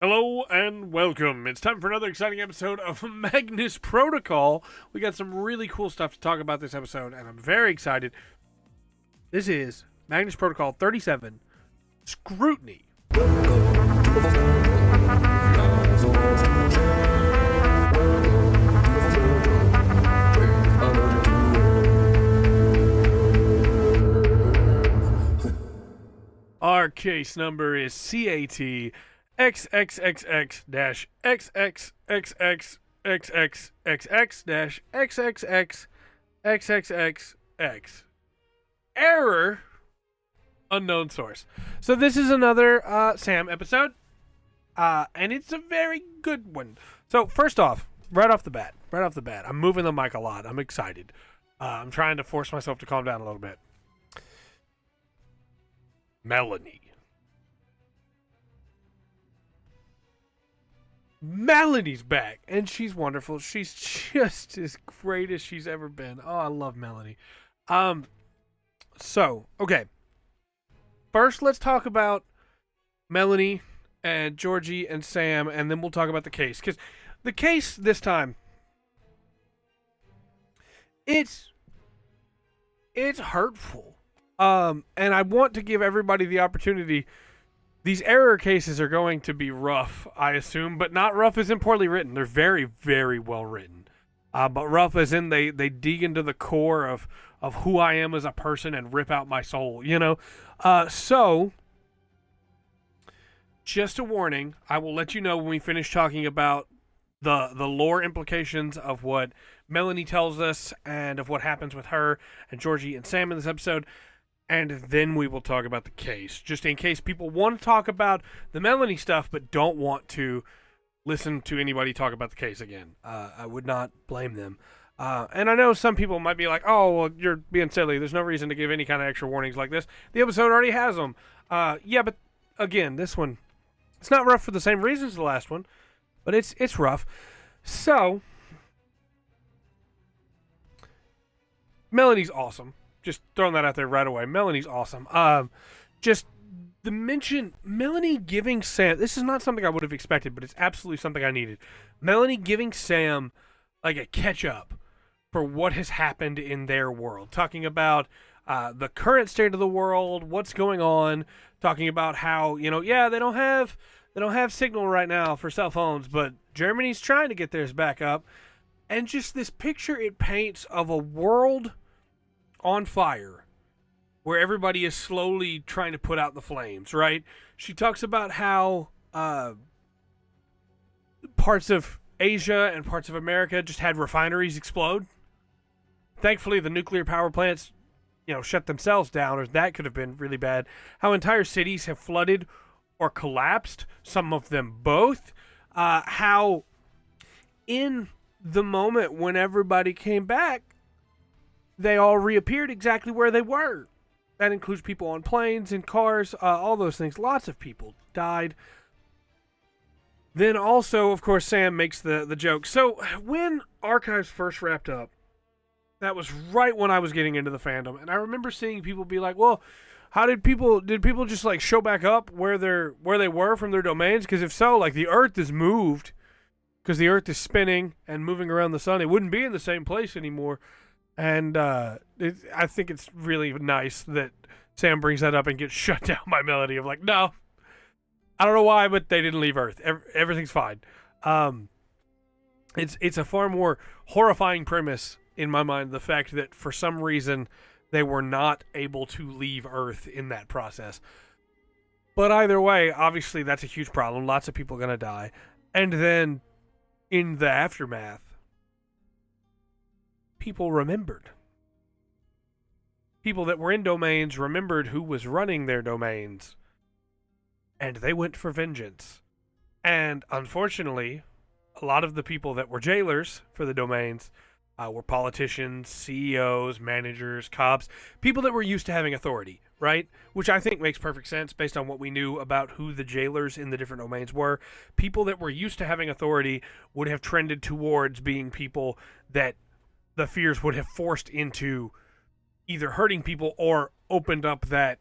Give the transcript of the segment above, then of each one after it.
Hello and welcome. It's time for another exciting episode of Magnus Protocol. We got some really cool stuff to talk about this episode, and I'm very excited. This is Magnus Protocol 37, Scrutiny. Our case number is CATXXXXXXXXXXXXXXXXX. Error, unknown source. So this is another Sam episode, and it's a very good one. So first off, right off the bat, I'm moving the mic a lot. I'm excited. I'm trying to force myself to calm down a little bit. Melanie's back, and she's wonderful. She's just as great as she's ever been. Oh, I love Melanie. Okay. First, let's talk about Melanie and Georgie and Sam, and then we'll talk about the case. Because the case this time, it's hurtful. And I want to give everybody the opportunity. These error cases are going to be rough, I assume, but not rough as in poorly written. They're very, very well written. But rough as in they dig into the core of who I am as a person and rip out my soul, you know? So, just a warning, I will let you know when we finish talking about the lore implications of what Melanie tells us and of what happens with her and Georgie and Sam in this episode. And then we will talk about the case, just in case people want to talk about the Melanie stuff but don't want to listen to anybody talk about the case again. I would not blame them. And I know some people might be like, oh, well, you're being silly. There's no reason to give any kind of extra warnings like this. The episode already has them. Yeah, but again, this one, it's not rough for the same reasons as the last one, but it's rough. So, Melanie's awesome. Just throwing that out there right away. Melanie's awesome. Just the mention, Melanie giving Sam, this is not something I would have expected, but it's absolutely something I needed. Melanie giving Sam like a catch up for what has happened in their world. Talking about the current state of the world, what's going on, talking about how, yeah, they don't have signal right now for cell phones, but Germany's trying to get theirs back up. And just this picture it paints of a world on fire where everybody is slowly trying to put out the flames, right? She talks about how parts of Asia and parts of America just had refineries explode. Thankfully, the nuclear power plants, shut themselves down, or that could have been really bad. How entire cities have flooded or collapsed, some of them both. How in the moment when everybody came back, they all reappeared exactly where they were. That includes people on planes and cars, all those things. Lots of people died. Then also, of course, Sam makes the joke. So when Archives first wrapped up, that was right when I was getting into the fandom. And I remember seeing people be like, well, how did people just like show back up where they were from their domains? Because if so, like the Earth is moved because the Earth is spinning and moving around the sun. It wouldn't be in the same place anymore. And I think it's really nice that Sam brings that up and gets shut down by Melody of like, no, I don't know why, but they didn't leave Earth. Everything's fine. It's a far more horrifying premise in my mind, the fact that for some reason they were not able to leave Earth in that process. But either way, obviously that's a huge problem. Lots of people are going to die. And then in the aftermath, people remembered. People that were in domains remembered who was running their domains. And they went for vengeance. And unfortunately, a lot of the people that were jailers for the domains were politicians, CEOs, managers, cops, people that were used to having authority, right? Which I think makes perfect sense based on what we knew about who the jailers in the different domains were. People that were used to having authority would have trended towards being people that the fears would have forced into either hurting people or opened up that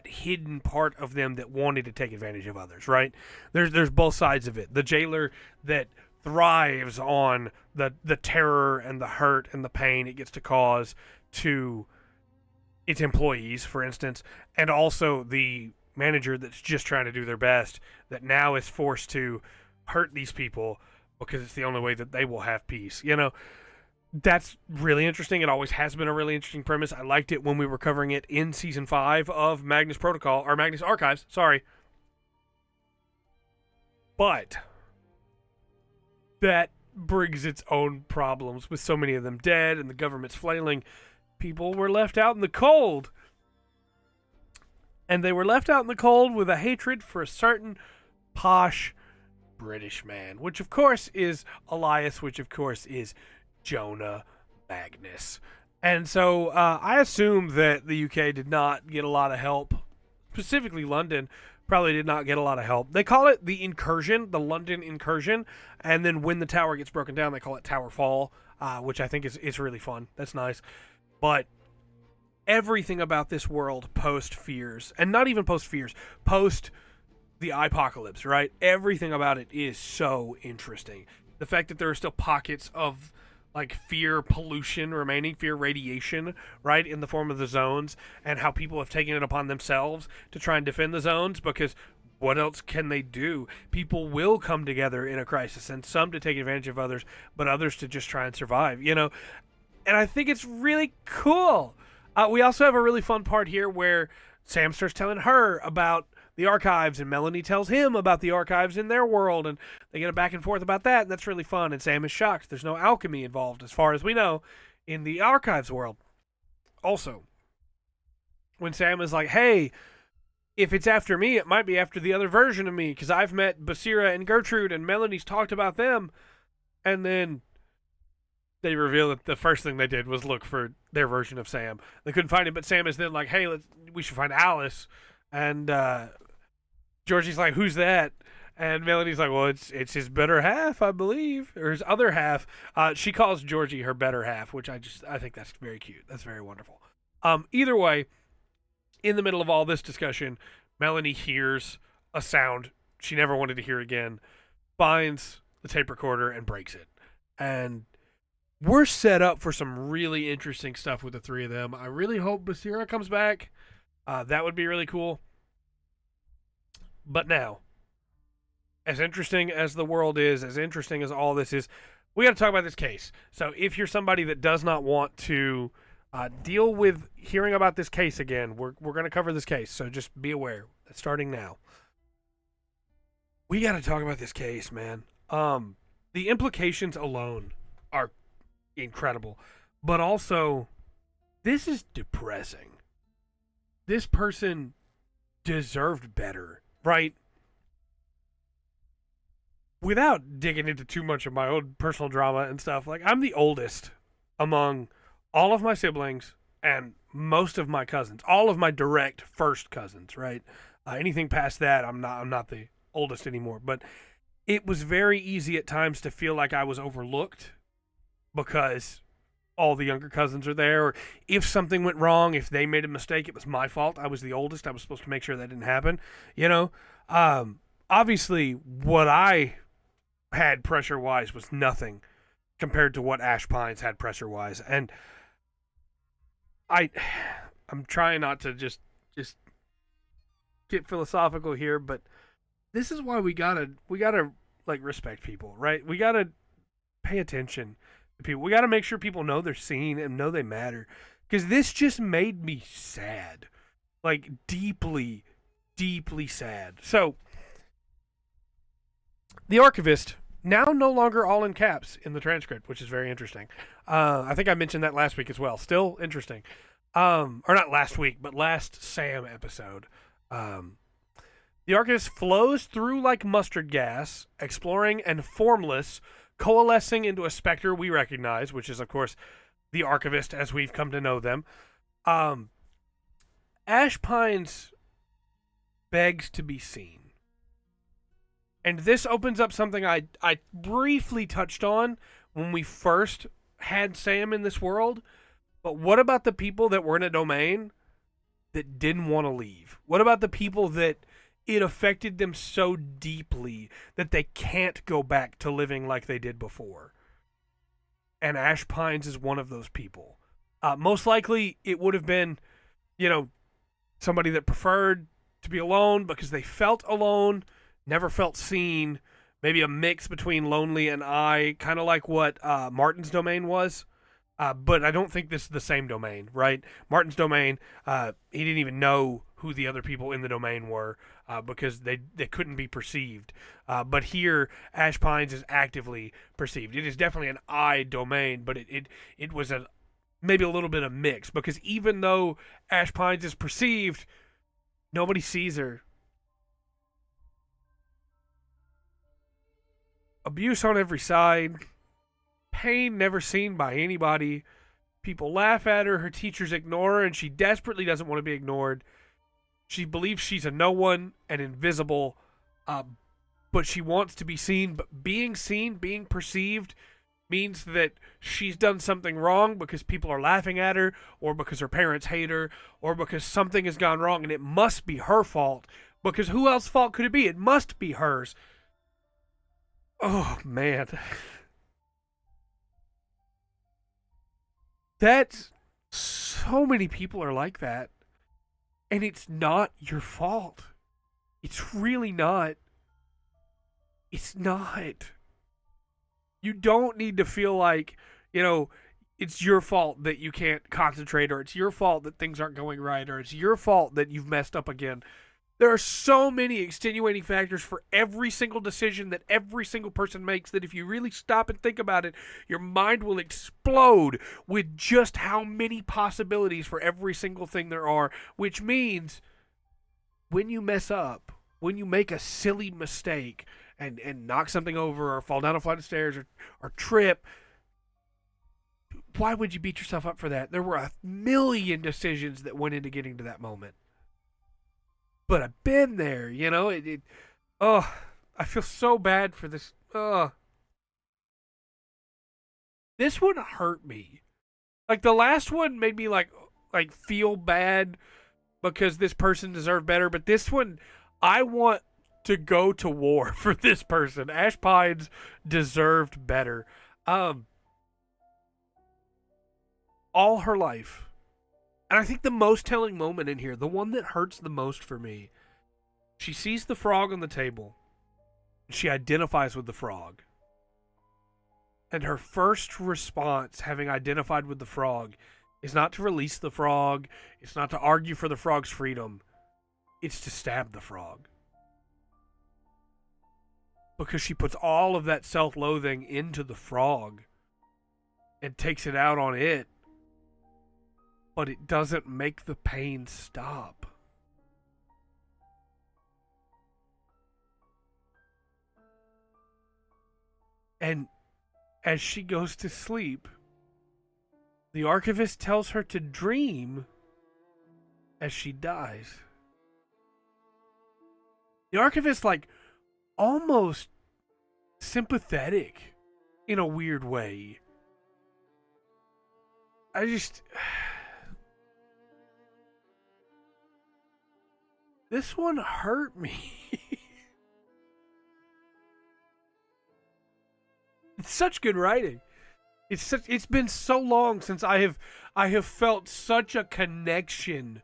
hidden part of them that wanted to take advantage of others, right? There's both sides of it. The jailer that thrives on the terror and the hurt and the pain it gets to cause to its employees, for instance, and also the manager that's just trying to do their best that now is forced to hurt these people because it's the only way that they will have peace. That's really interesting. It always has been a really interesting premise. I liked it when we were covering it in season 5 of Magnus Protocol, or Magnus Archives, sorry. But that brings its own problems with so many of them dead and the government's flailing. People were left out in the cold. And they were left out in the cold with a hatred for a certain posh British man, which of course is Elias, which of course is Jonah Magnus. And so I assume that the UK did not get a lot of help. Specifically London probably did not get a lot of help. They call it the incursion, the London incursion. And then when the tower gets broken down, they call it Tower Fall, which I think is really fun. That's nice. But everything about this world post-Fears, and not even post-Fears, post the apocalypse, right? Everything about it is so interesting. The fact that there are still pockets of like fear pollution remaining, fear radiation, right, in the form of the zones, and how people have taken it upon themselves to try and defend the zones, because what else can they do? People will come together in a crisis, and some to take advantage of others, but others to just try and survive, And I think it's really cool. We also have a really fun part here where Sam starts telling her about the archives, and Melanie tells him about the archives in their world, and they get a back and forth about that, and that's really fun. And Sam is shocked. There's no alchemy involved, as far as we know, in the archives world. Also, when Sam is like, hey, if it's after me, it might be after the other version of me, because I've met Basira and Gertrude, and Melanie's talked about them. And then they reveal that the first thing they did was look for their version of Sam. They couldn't find him, but Sam is then like, hey, we should find Alice. And Georgie's like, who's that? And Melanie's like, well, it's his better half, I believe, or his other half. She calls Georgie her better half, which I think that's very cute. That's very wonderful. Either way, in the middle of all this discussion, Melanie hears a sound she never wanted to hear again, finds the tape recorder, and breaks it. And we're set up for some really interesting stuff with the three of them. I really hope Basira comes back. That would be really cool. But now, as interesting as the world is, as interesting as all this is, we got to talk about this case. So if you're somebody that does not want to deal with hearing about this case again, we're going to cover this case. So just be aware. That's starting now. We got to talk about this case, man. The implications alone are incredible. But also, this is depressing. This person deserved better, right? Without digging into too much of my own personal drama and stuff, like, I'm the oldest among all of my siblings and most of my cousins, all of my direct first cousins, right? Anything past that, I'm not the oldest anymore. But it was very easy at times to feel like I was overlooked because all the younger cousins are there, or if something went wrong, if they made a mistake, it was my fault. I was the oldest. I was supposed to make sure that didn't happen. Obviously, what I had pressure-wise was nothing compared to what Ash Pines had pressure-wise. And I'm trying not to just get philosophical here, but this is why we gotta like respect people, right? We gotta pay attention to people. We gotta make sure people know they're seen and know they matter. Because this just made me sad. Like, deeply, deeply sad. So, the archivist, now no longer all in caps in the transcript, which is very interesting. I think I mentioned that last week as well. Still interesting. Or not last week, but last Sam episode. The archivist flows through like mustard gas, exploring and formless, coalescing into a specter we recognize, which is, of course, the archivist as we've come to know them. Ash Pines begs to be seen. And this opens up something I briefly touched on when we first had Sam in this world. But what about the people that were in a domain that didn't want to leave? What about the people that it affected them so deeply that they can't go back to living like they did before? And Ash Pines is one of those people. Most likely, it would have been, somebody that preferred to be alone because they felt alone, never felt seen. Maybe a mix between lonely and I, kind of like what Martin's domain was. But I don't think this is the same domain, right? Martin's domain, he didn't even know who the other people in the domain were because they couldn't be perceived. But here, Ash Pines is actively perceived. It is definitely an I domain, but it was maybe a little bit of mix, because even though Ash Pines is perceived, nobody sees her. Abuse on every side. Pain never seen by anybody. People laugh at her. Her teachers ignore her, and she desperately doesn't want to be ignored. She believes she's a no one and invisible, but she wants to be seen. But being seen, being perceived, means that she's done something wrong because people are laughing at her, or because her parents hate her, or because something has gone wrong, and it must be her fault. Because who else's fault could it be? It must be hers. Oh, man. That's so many people are like that, and it's not your fault. It's really not. It's not. You don't need to feel like, it's your fault that you can't concentrate, or it's your fault that things aren't going right, or it's your fault that you've messed up again. There are so many extenuating factors for every single decision that every single person makes that if you really stop and think about it, your mind will explode with just how many possibilities for every single thing there are, which means when you mess up, when you make a silly mistake and knock something over or fall down a flight of stairs or trip, why would you beat yourself up for that? There were a million decisions that went into getting to that moment. But I've been there, I feel so bad for this. This one hurt me. Like, the last one made me like feel bad because this person deserved better. But this one, I want to go to war for this person. Ash Pines deserved better. All her life. And I think the most telling moment in here, the one that hurts the most for me, she sees the frog on the table. She identifies with the frog. And her first response, having identified with the frog, is not to release the frog. It's not to argue for the frog's freedom. It's to stab the frog. Because she puts all of that self-loathing into the frog and takes it out on it. But it doesn't make the pain stop. And as she goes to sleep, the archivist tells her to dream as she dies. The archivist, almost sympathetic in a weird way. This one hurt me. It's such good writing. It's been so long since I have felt such a connection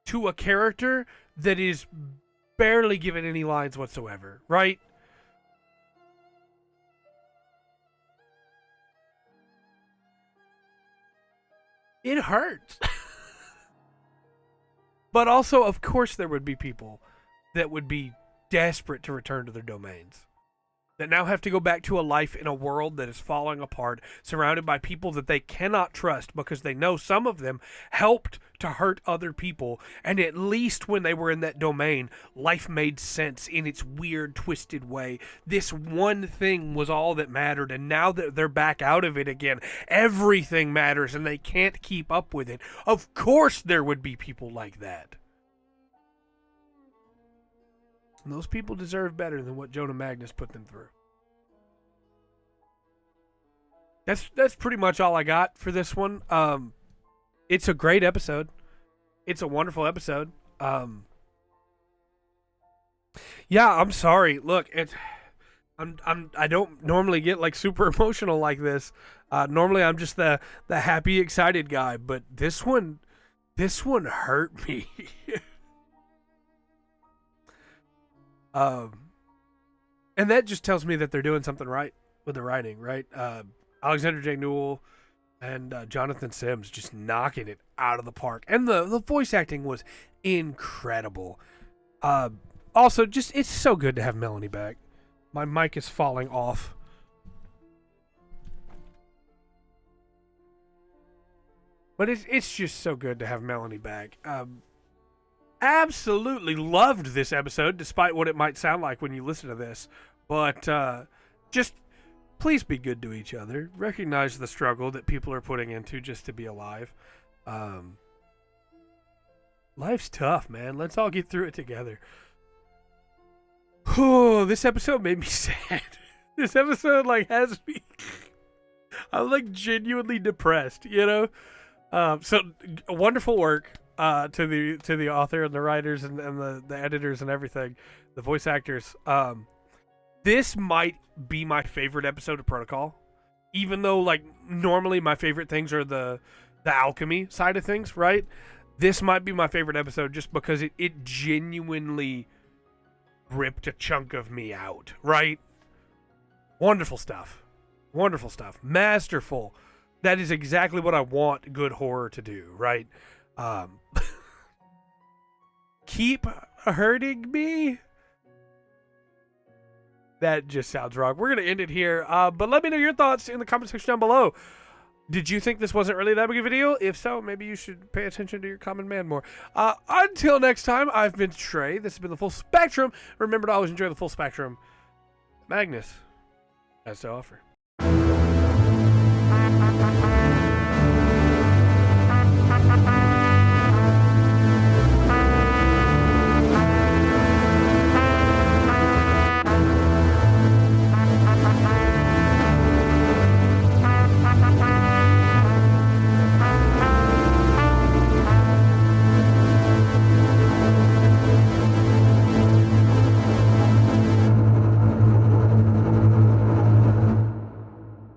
to a character that is barely given any lines whatsoever, right? It hurts. But also, of course, there would be people that would be desperate to return to their domains, that now have to go back to a life in a world that is falling apart, surrounded by people that they cannot trust because they know some of them helped to hurt other people, and at least when they were in that domain, life made sense in its weird, twisted way. This one thing was all that mattered, and now that they're back out of it again, everything matters, and they can't keep up with it. Of course there would be people like that. And those people deserve better than what Jonah Magnus put them through. That's pretty much all I got for this one. It's a great episode. it's a wonderful episode. Yeah, I'm sorry. Look, I don't normally get like super emotional like this. Normally I'm just the happy, excited guy, but this one hurt me. And that just tells me that they're doing something right with the writing, right? Alexander J. Newell and Jonathan Sims just knocking it out of the park, and the voice acting was incredible. Also, just it's so good to have Melanie back. My mic is falling off. But it's just so good to have Melanie back. Absolutely loved this episode, despite what it might sound like when you listen to this. But just please be good to each other. Recognize the struggle that people are putting into just to be alive. Life's tough, man. Let's all get through it together. Oh, this episode made me sad. This episode has me. I'm genuinely depressed, you know. So wonderful work to the author and the writers and the editors and everything, the voice actors. This might be my favorite episode of Protocol, even though normally my favorite things are the alchemy side of things, right? This might be my favorite episode just because it genuinely ripped a chunk of me out, right? Wonderful stuff. Wonderful stuff. Masterful. That is exactly what I want good horror to do, right? Keep hurting me? That just sounds wrong. We're going to end it here. But let me know your thoughts in the comment section down below. Did you think this wasn't really that big a video? If so, maybe you should pay attention to your common man more. Until next time, I've been Trey. This has been The Full Spectrum. Remember to always enjoy the full spectrum. Magnus has to offer.